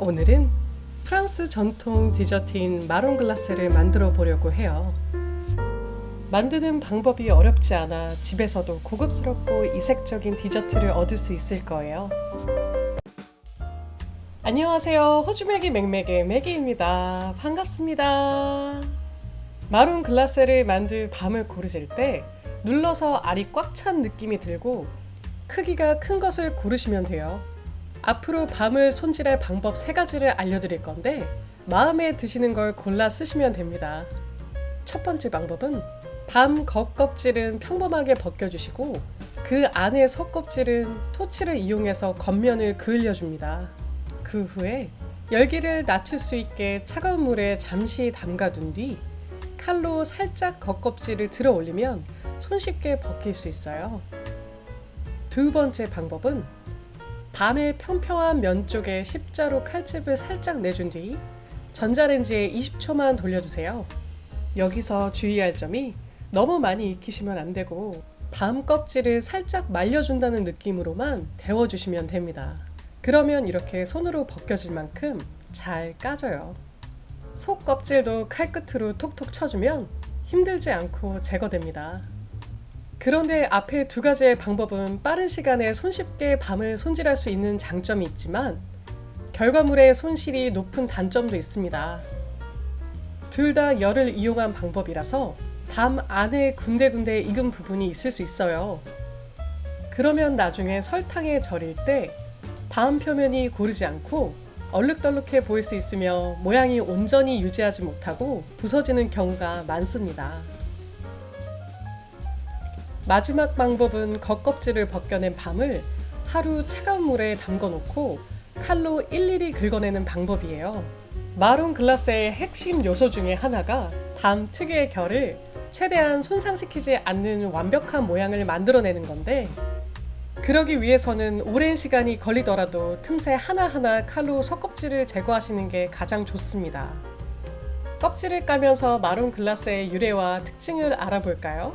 오늘은 프랑스 전통 디저트인 마롱 글라세를 만들어 보려고 해요. 만드는 방법이 어렵지 않아 집에서도 고급스럽고 이색적인 디저트를 얻을 수 있을 거예요. 안녕하세요. 호주매기 맥맥의 매기입니다. 반갑습니다. 마롱 글라세를 만들 밤을 고르실 때 눌러서 알이 꽉 찬 느낌이 들고 크기가 큰 것을 고르시면 돼요. 앞으로 밤을 손질할 방법 3가지를 알려드릴 건데 마음에 드시는 걸 골라 쓰시면 됩니다. 첫 번째 방법은 밤 겉껍질은 평범하게 벗겨주시고 그 안에 속껍질은 토치를 이용해서 겉면을 그을려줍니다. 그 후에 열기를 낮출 수 있게 차가운 물에 잠시 담가둔 뒤 칼로 살짝 겉껍질을 들어 올리면 손쉽게 벗길 수 있어요. 두 번째 방법은 밤의 평평한 면 쪽에 십자로 칼집을 살짝 내준 뒤 전자레인지에 20초만 돌려주세요. 여기서 주의할 점이 너무 많이 익히시면 안 되고 밤 껍질을 살짝 말려준다는 느낌으로만 데워주시면 됩니다. 그러면 이렇게 손으로 벗겨질 만큼 잘 까져요. 속 껍질도 칼끝으로 톡톡 쳐주면 힘들지 않고 제거됩니다. 그런데 앞에 2가지의 방법은 빠른 시간에 손쉽게 밤을 손질할 수 있는 장점이 있지만 결과물의 손실이 높은 단점도 있습니다. 둘 다 열을 이용한 방법이라서 밤 안에 군데군데 익은 부분이 있을 수 있어요. 그러면 나중에 설탕에 절일 때 밤 표면이 고르지 않고 얼룩덜룩해 보일 수 있으며 모양이 온전히 유지하지 못하고 부서지는 경우가 많습니다. 마지막 방법은 겉껍질을 벗겨낸 밤을 하루 차가운 물에 담궈 놓고 칼로 일일이 긁어내는 방법이에요. 마롱 글라세의 핵심 요소 중에 하나가 밤 특유의 결을 최대한 손상시키지 않는 완벽한 모양을 만들어내는 건데 그러기 위해서는 오랜 시간이 걸리더라도 틈새 하나하나 칼로 속껍질을 제거하시는 게 가장 좋습니다. 껍질을 까면서 마롱 글라세의 유래와 특징을 알아볼까요?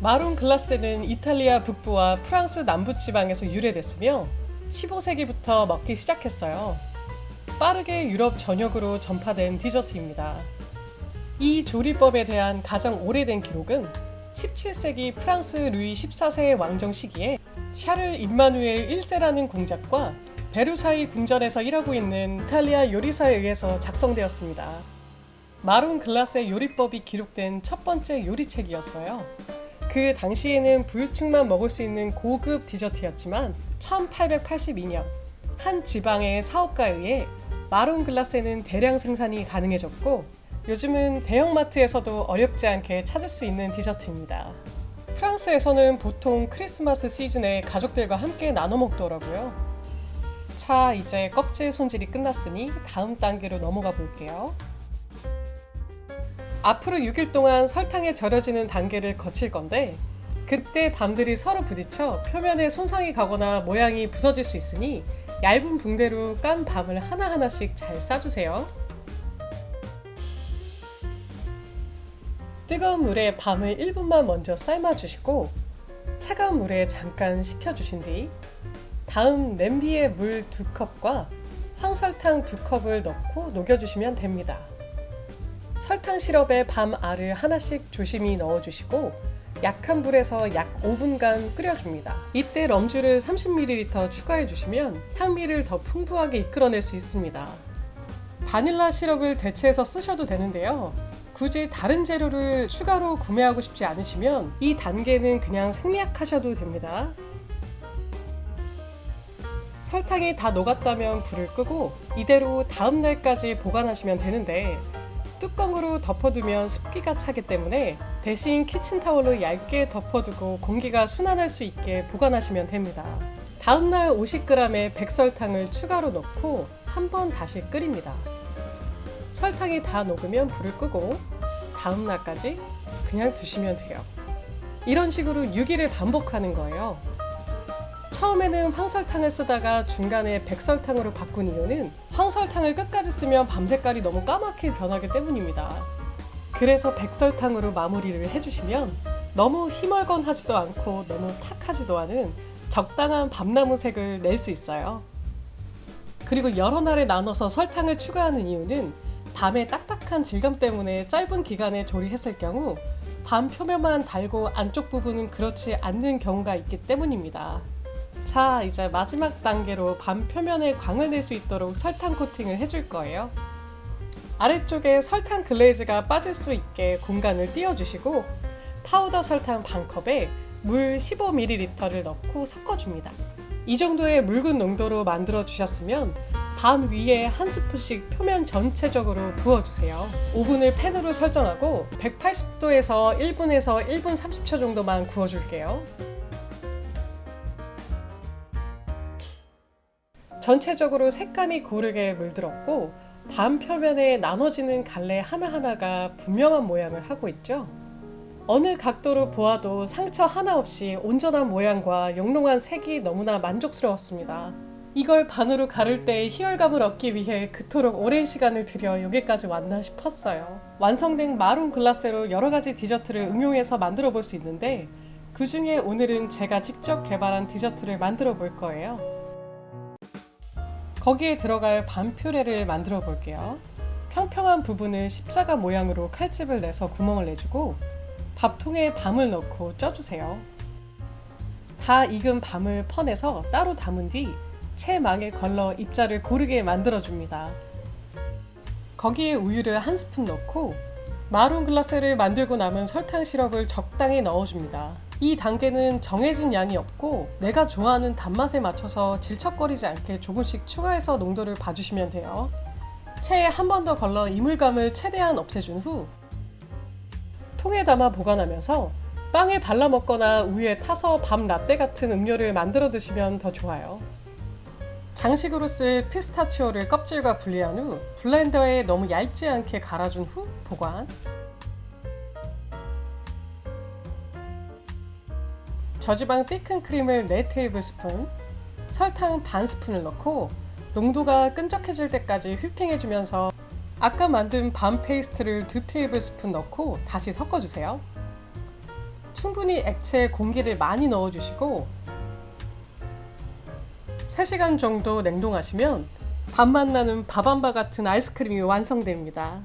마롱 글라세는 이탈리아 북부와 프랑스 남부지방에서 유래됐으며 15세기부터 먹기 시작했어요. 빠르게 유럽 전역으로 전파된 디저트입니다. 이 조리법에 대한 가장 오래된 기록은 17세기 프랑스 루이 14세의 왕정 시기에 샤를 임마누엘 1세라는 공작과 베르사유 궁전에서 일하고 있는 이탈리아 요리사에 의해서 작성되었습니다. 마롱 글라세 요리법이 기록된 첫 번째 요리책이었어요. 그 당시에는 부유층만 먹을 수 있는 고급 디저트였지만 1882년 한 지방의 사업가에 의해 마롱 글라세는 대량 생산이 가능해졌고 요즘은 대형마트에서도 어렵지 않게 찾을 수 있는 디저트입니다. 프랑스에서는 보통 크리스마스 시즌에 가족들과 함께 나눠 먹더라고요. 자, 이제 껍질 손질이 끝났으니 다음 단계로 넘어가 볼게요. 앞으로 6일 동안 설탕에 절여지는 단계를 거칠 건데 그때 밤들이 서로 부딪혀 표면에 손상이 가거나 모양이 부서질 수 있으니 얇은 붕대로 깐 밤을 하나하나씩 잘 싸주세요. 뜨거운 물에 밤을 1분만 먼저 삶아주시고 차가운 물에 잠깐 식혀주신 뒤 다음 냄비에 물 2컵과 황설탕 2컵을 넣고 녹여주시면 됩니다. 설탕 시럽에 밤 알을 하나씩 조심히 넣어주시고 약한 불에서 약 5분간 끓여줍니다. 이때 럼주를 30ml 추가해주시면 향미를 더 풍부하게 이끌어낼 수 있습니다. 바닐라 시럽을 대체해서 쓰셔도 되는데요. 굳이 다른 재료를 추가로 구매하고 싶지 않으시면 이 단계는 그냥 생략하셔도 됩니다. 설탕이 다 녹았다면 불을 끄고 이대로 다음 날까지 보관하시면 되는데 뚜껑으로 덮어두면 습기가 차기 때문에 대신 키친타올로 얇게 덮어두고 공기가 순환할 수 있게 보관하시면 됩니다. 다음날 50g의 백설탕을 추가로 넣고 한 번 다시 끓입니다. 설탕이 다 녹으면 불을 끄고 다음날까지 그냥 두시면 돼요. 이런 식으로 6일을 반복하는 거예요. 처음에는 황설탕을 쓰다가 중간에 백설탕으로 바꾼 이유는 황설탕을 끝까지 쓰면 밤 색깔이 너무 까맣게 변하기 때문입니다. 그래서 백설탕으로 마무리를 해주시면 너무 희멀건하지도 않고 너무 탁하지도 않은 적당한 밤나무 색을 낼 수 있어요. 그리고 여러 날에 나눠서 설탕을 추가하는 이유는 밤의 딱딱한 질감 때문에 짧은 기간에 조리했을 경우 밤 표면만 달고 안쪽 부분은 그렇지 않는 경우가 있기 때문입니다. 자, 이제 마지막 단계로 밤 표면에 광을 낼 수 있도록 설탕 코팅을 해줄 거예요. 아래쪽에 설탕 글레이즈가 빠질 수 있게 공간을 띄워주시고 파우더 설탕 반컵에 물 15ml를 넣고 섞어줍니다. 이 정도의 묽은 농도로 만들어 주셨으면 밤 위에 한 스푼씩 표면 전체적으로 부어주세요. 오븐을 팬으로 설정하고 180도에서 1분에서 1분 30초 정도만 구워줄게요. 전체적으로 색감이 고르게 물들었고 밤 표면에 나눠지는 갈래 하나하나가 분명한 모양을 하고 있죠. 어느 각도로 보아도 상처 하나 없이 온전한 모양과 영롱한 색이 너무나 만족스러웠습니다. 이걸 반으로 가를 때 희열감을 얻기 위해 그토록 오랜 시간을 들여 여기까지 왔나 싶었어요. 완성된 마룬 글라세로 여러 가지 디저트를 응용해서 만들어 볼 수 있는데 그 중에 오늘은 제가 직접 개발한 디저트를 만들어 볼 거예요. 거기에 들어갈 밤 퓨레를 만들어 볼게요. 평평한 부분을 십자가 모양으로 칼집을 내서 구멍을 내주고 밥통에 밤을 넣고 쪄주세요. 다 익은 밤을 퍼내서 따로 담은 뒤 채망에 걸러 입자를 고르게 만들어줍니다. 거기에 우유를 한 스푼 넣고 마룬 글라세를 만들고 남은 설탕 시럽을 적당히 넣어줍니다. 이 단계는 정해진 양이 없고 내가 좋아하는 단맛에 맞춰서 질척거리지 않게 조금씩 추가해서 농도를 봐주시면 돼요. 체에 한 번 더 걸러 이물감을 최대한 없애준 후 통에 담아 보관하면서 빵에 발라 먹거나 우유에 타서 밤 라떼 같은 음료를 만들어 드시면 더 좋아요. 장식으로 쓸 피스타치오를 껍질과 분리한 후 블렌더에 너무 얇지 않게 갈아준 후 보관. 저지방 띠큰 크림을 4테이블스푼, 설탕 반 스푼을 넣고 농도가 끈적해질 때까지 휘핑해주면서 아까 만든 밤 페이스트를 2테이블스푼 넣고 다시 섞어주세요. 충분히 액체에 공기를 많이 넣어주시고 3시간 정도 냉동하시면 밥맛 나는 밥안바 같은 아이스크림이 완성됩니다.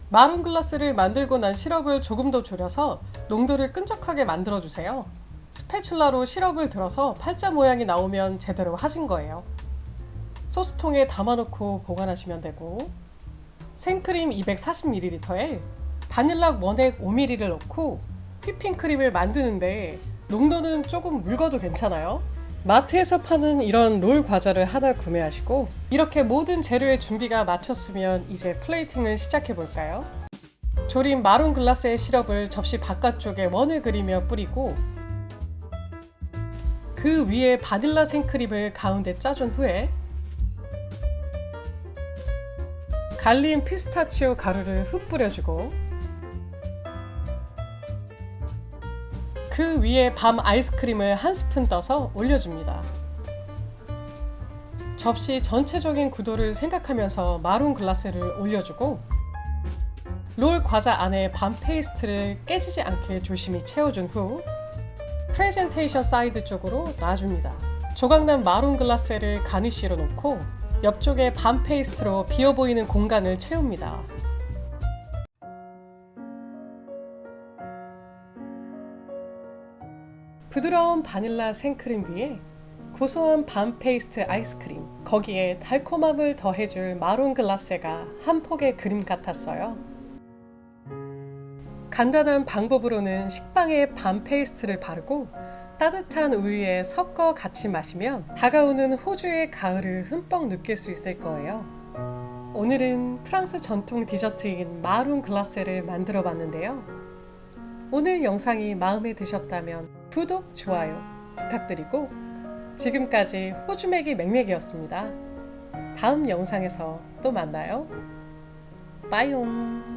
마룬 글라스를 만들고 난 시럽을 조금 더 졸여서 농도를 끈적하게 만들어주세요. 스패츌라로 시럽을 들어서 팔자 모양이 나오면 제대로 하신 거예요. 소스통에 담아놓고 보관하시면 되고 생크림 240ml에 바닐라 원액 5ml를 넣고 휘핑크림을 만드는데 농도는 조금 묽어도 괜찮아요. 마트에서 파는 이런 롤 과자를 하나 구매하시고 이렇게 모든 재료의 준비가 마쳤으면 이제 플레이팅을 시작해 볼까요? 졸인 마룬 글라스의 시럽을 접시 바깥쪽에 원을 그리며 뿌리고 그 위에 바닐라 생크림을 가운데 짜준 후에 갈린 피스타치오 가루를 흩 뿌려주고 그 위에 밤 아이스크림을 한 스푼 떠서 올려줍니다. 접시 전체적인 구도를 생각하면서 마룬 글라스를 올려주고 롤 과자 안에 밤 페이스트를 깨지지 않게 조심히 채워준 후 프레젠테이션 사이드 쪽으로 놔줍니다. 조각난 마룬 글라스를 가니쉬로 놓고 옆쪽에 밤 페이스트로 비어 보이는 공간을 채웁니다. 부드러운 바닐라 생크림 위에 고소한 밤 페이스트 아이스크림, 거기에 달콤함을 더해줄 마룬 글라세가 한 폭의 그림 같았어요. 간단한 방법으로는 식빵에 밤 페이스트를 바르고 따뜻한 우유에 섞어 같이 마시면 다가오는 호주의 가을을 흠뻑 느낄 수 있을 거예요. 오늘은 프랑스 전통 디저트인 마룬 글라세를 만들어 봤는데요. 오늘 영상이 마음에 드셨다면 구독, 좋아요 부탁드리고 지금까지 호주매기 맥맥이었습니다. 다음 영상에서 또 만나요. 빠이용.